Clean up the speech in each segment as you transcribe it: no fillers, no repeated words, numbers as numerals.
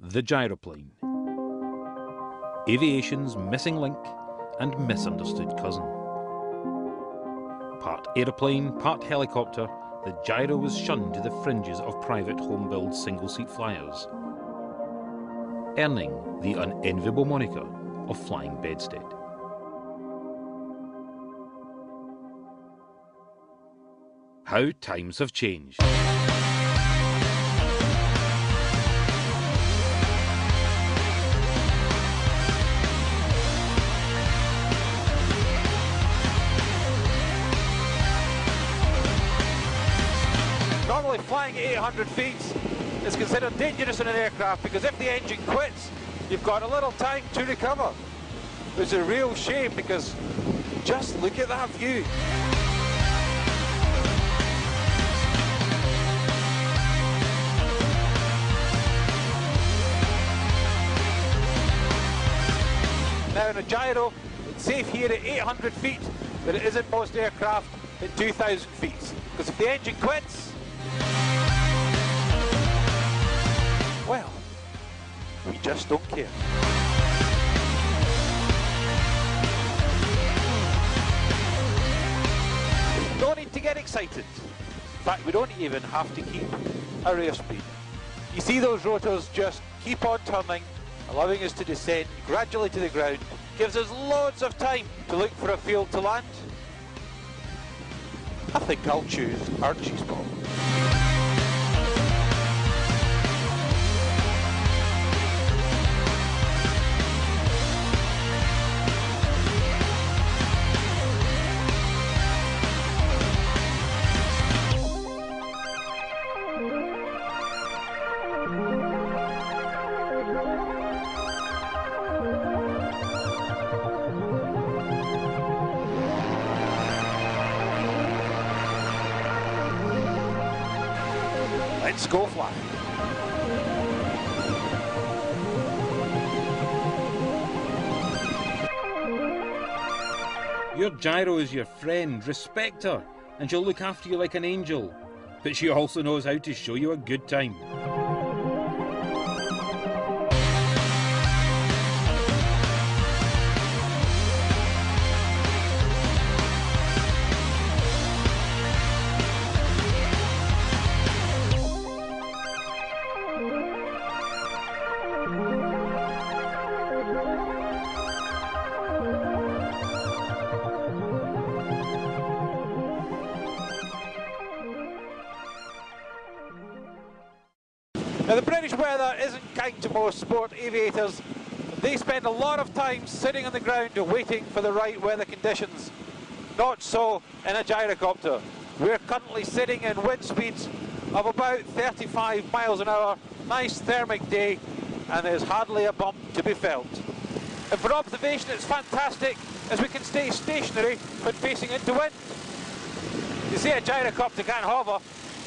The gyroplane. Aviation's missing link and misunderstood cousin. Part aeroplane, part helicopter, the gyro was shunned to the fringes of private home-built single-seat flyers, earning the unenviable moniker of Flying Bedstead. How times have changed. Normally flying at 800 feet is considered dangerous in an aircraft because if the engine quits, you've got a little time to recover. It's a real shame because just look at that view. Now in a gyro, it's safe here at 800 feet, but it isn't most aircraft at 2,000 feet. Because if the engine quits, well, we just don't care. No need to get excited. In fact, we don't even have to keep our airspeed. You see those rotors just keep on turning, allowing us to descend gradually to the ground. Gives us loads of time to look for a field to land. I think I'll choose Archie's ball. Let's go fly. Your gyro is your friend, respect her, and she'll look after you like an angel. But she also knows how to show you a good time. Now the British weather isn't kind to most sport aviators. They spend a lot of time sitting on the ground waiting for the right weather conditions. Not so in a gyrocopter. We're currently sitting in wind speeds of about 35 miles an hour, nice thermic day, and there's hardly a bump to be felt. And for observation it's fantastic as we can stay stationary when facing into wind. You see a gyrocopter can't hover,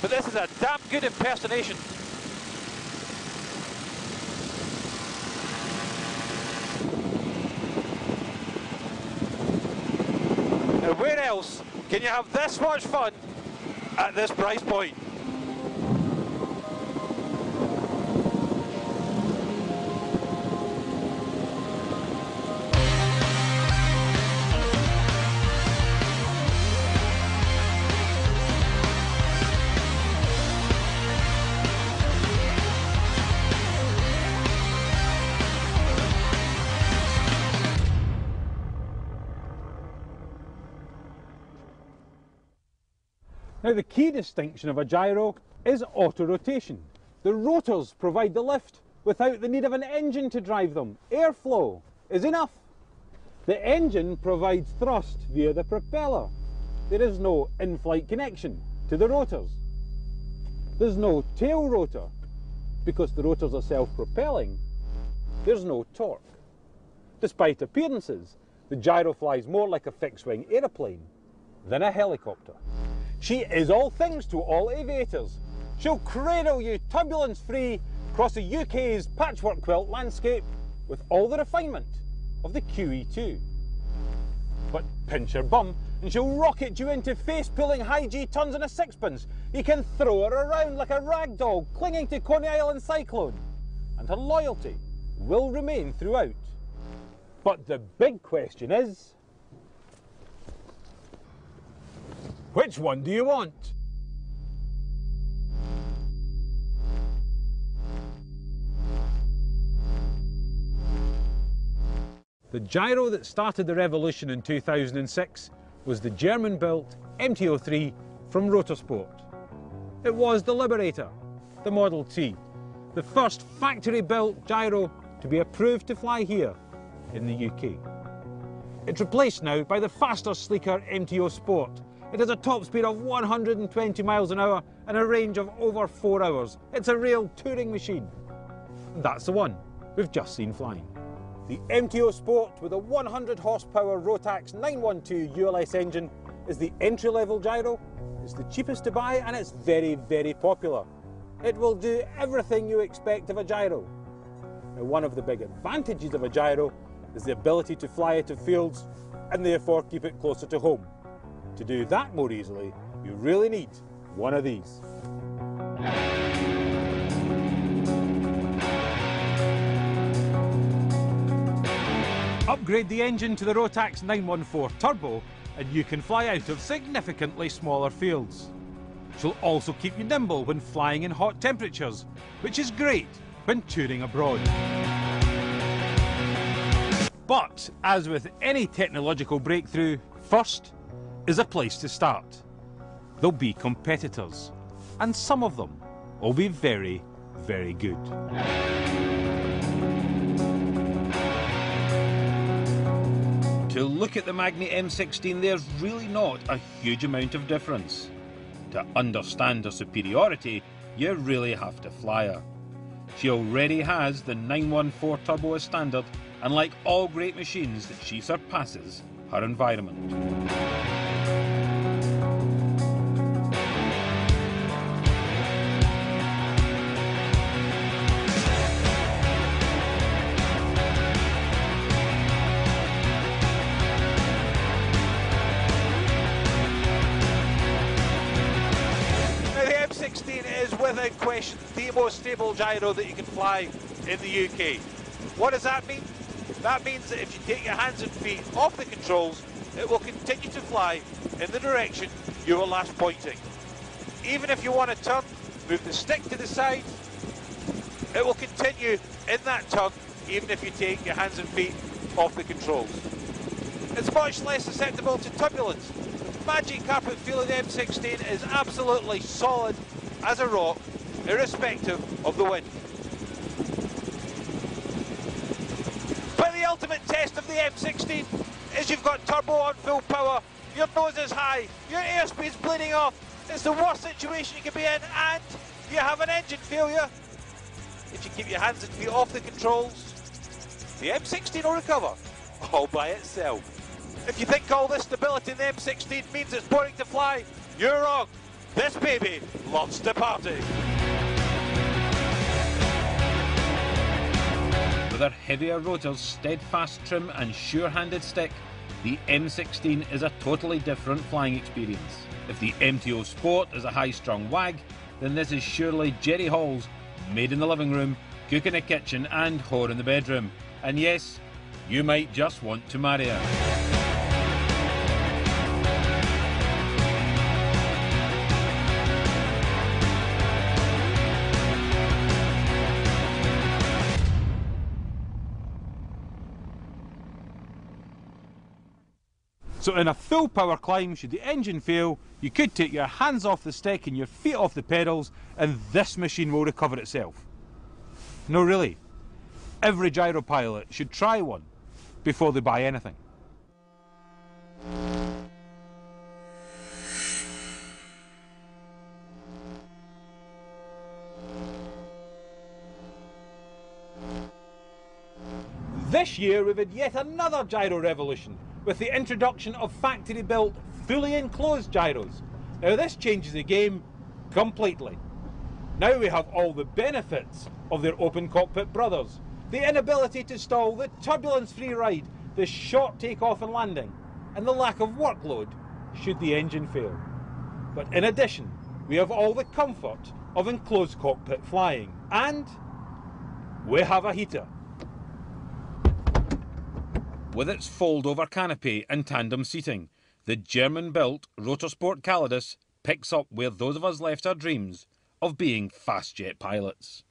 but this is a damn good impersonation. Where else can you have this much fun at this price point? Now the key distinction of a gyro is auto-rotation. The rotors provide the lift without the need of an engine to drive them. Airflow is enough. The engine provides thrust via the propeller. There is no in-flight connection to the rotors. There's no tail rotor. Because the rotors are self-propelling, there's no torque. Despite appearances, the gyro flies more like a fixed-wing aeroplane than a helicopter. She is all things to all aviators. She'll cradle you turbulence-free across the UK's patchwork quilt landscape with all the refinement of the QE2. But pinch her bum and she'll rocket you into face-pulling high-G tons in a sixpence. You can throw her around like a rag doll clinging to Coney Island cyclone. and her loyalty will remain throughout. But the big question is, which one do you want? The gyro that started the revolution in 2006 was the German-built MT-03 from Rotorsport. It was the Liberator, the Model T, the first factory-built gyro to be approved to fly here in the UK. It's replaced now by the faster, sleeker MTO Sport. It has a top speed of 120 miles an hour and a range of over 4 hours. It's a real touring machine. That's the one we've just seen flying. The MTO Sport with a 100 horsepower Rotax 912 ULS engine is the entry-level gyro. It's the cheapest to buy and it's very, very popular. It will do everything you expect of a gyro. Now, one of the big advantages of a gyro is the ability to fly it to fields and therefore keep it closer to home. To do that more easily, you really need one of these. Upgrade the engine to the Rotax 914 Turbo and you can fly out of significantly smaller fields. She'll also keep you nimble when flying in hot temperatures, which is great when touring abroad. But, as with any technological breakthrough, first is a place to start. There'll be competitors, and some of them will be very, very good. To look at the Magni M16, there's really not a huge amount of difference. To understand her superiority, you really have to fly her. She already has the 914 Turbo as standard, and like all great machines, that she surpasses her environment. Without question, the most stable gyro that you can fly in the UK. What does that mean? That means that if you take your hands and feet off the controls, it will continue to fly in the direction you were last pointing. Even if you want to turn, move the stick to the side, it will continue in that turn even if you take your hands and feet off the controls. It's much less susceptible to turbulence. The magic carpet feel of the M16 is absolutely solid as a rock, irrespective of the wind. But the ultimate test of the M16 is you've got turbo on full power, your nose is high, your airspeed's bleeding off, it's the worst situation you can be in, and you have an engine failure. If you keep your hands and feet off the controls, the M16 will recover all by itself. If you think all this stability in the M16 means it's boring to fly, you're wrong. This baby loves to party. With her heavier rotors, steadfast trim and sure-handed stick, the M16 is a totally different flying experience. If the MTO Sport is a high-strung wag, then this is surely Jerry Hall's maid in the living room, cook in the kitchen and whore in the bedroom. And yes, you might just want to marry her. So in a full power climb, should the engine fail, you could take your hands off the stick and your feet off the pedals and this machine will recover itself. No, really. Every gyro pilot should try one before they buy anything. This year we've had yet another gyro revolution with the introduction of factory-built, fully enclosed gyros. Now this changes the game completely. Now we have all the benefits of their open cockpit brothers. The inability to stall, the turbulence-free ride, the short takeoff and landing, and the lack of workload should the engine fail. But in addition, we have all the comfort of enclosed cockpit flying. And we have a heater. With its fold-over canopy and tandem seating, the German-built Rotorsport Calidus picks up where those of us left our dreams of being fast jet pilots.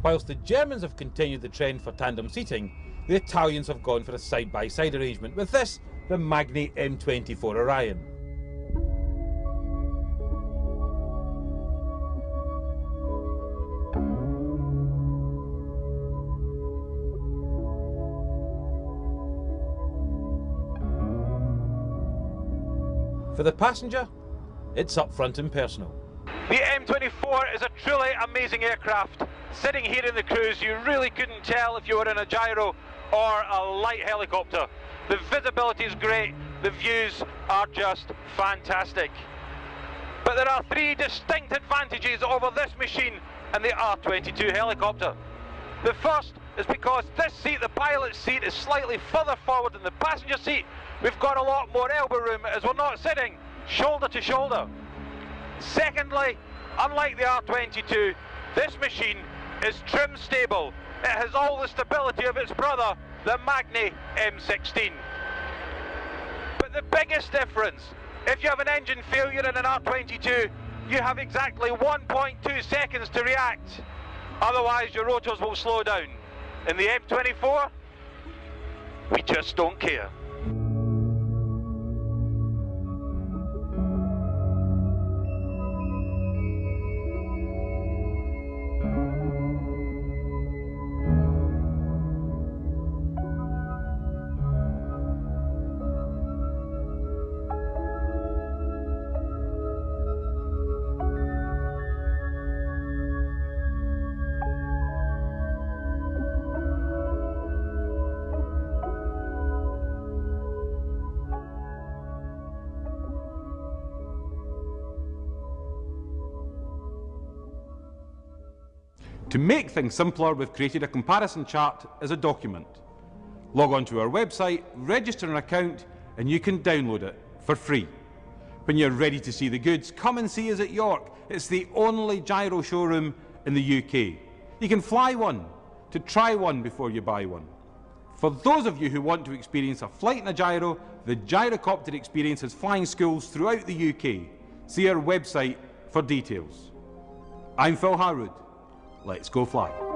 Whilst the Germans have continued the trend for tandem seating, the Italians have gone for a side-by-side arrangement, with this, the Magni M24 Orion. For the passenger, it's up front and personal. The M24 is a truly amazing aircraft. Sitting here in the cruise, you really couldn't tell if you were in a gyro or a light helicopter. The visibility is great, the views are just fantastic. But there are three distinct advantages over this machine and the R-22 helicopter. The first is because this seat, the pilot's seat, is slightly further forward than the passenger seat. We've got a lot more elbow room as we're not sitting shoulder to shoulder. Secondly, unlike the R-22, this machine is trim stable. It has all the stability of its brother, the Magni M16. But the biggest difference, if you have an engine failure in an R-22, you have exactly 1.2 seconds to react. Otherwise your rotors will slow down. In the M24, we just don't care. To make things simpler, we've created a comparison chart as a document. Log on to our website, register an account, and you can download it for free. When you're ready to see the goods, come and see us at York. It's the only gyro showroom in the UK. You can fly one, to try one before you buy one. For those of you who want to experience a flight in a gyro, the Gyrocopter experience has flying schools throughout the UK. See our website for details. I'm Phil Harwood. Let's go fly.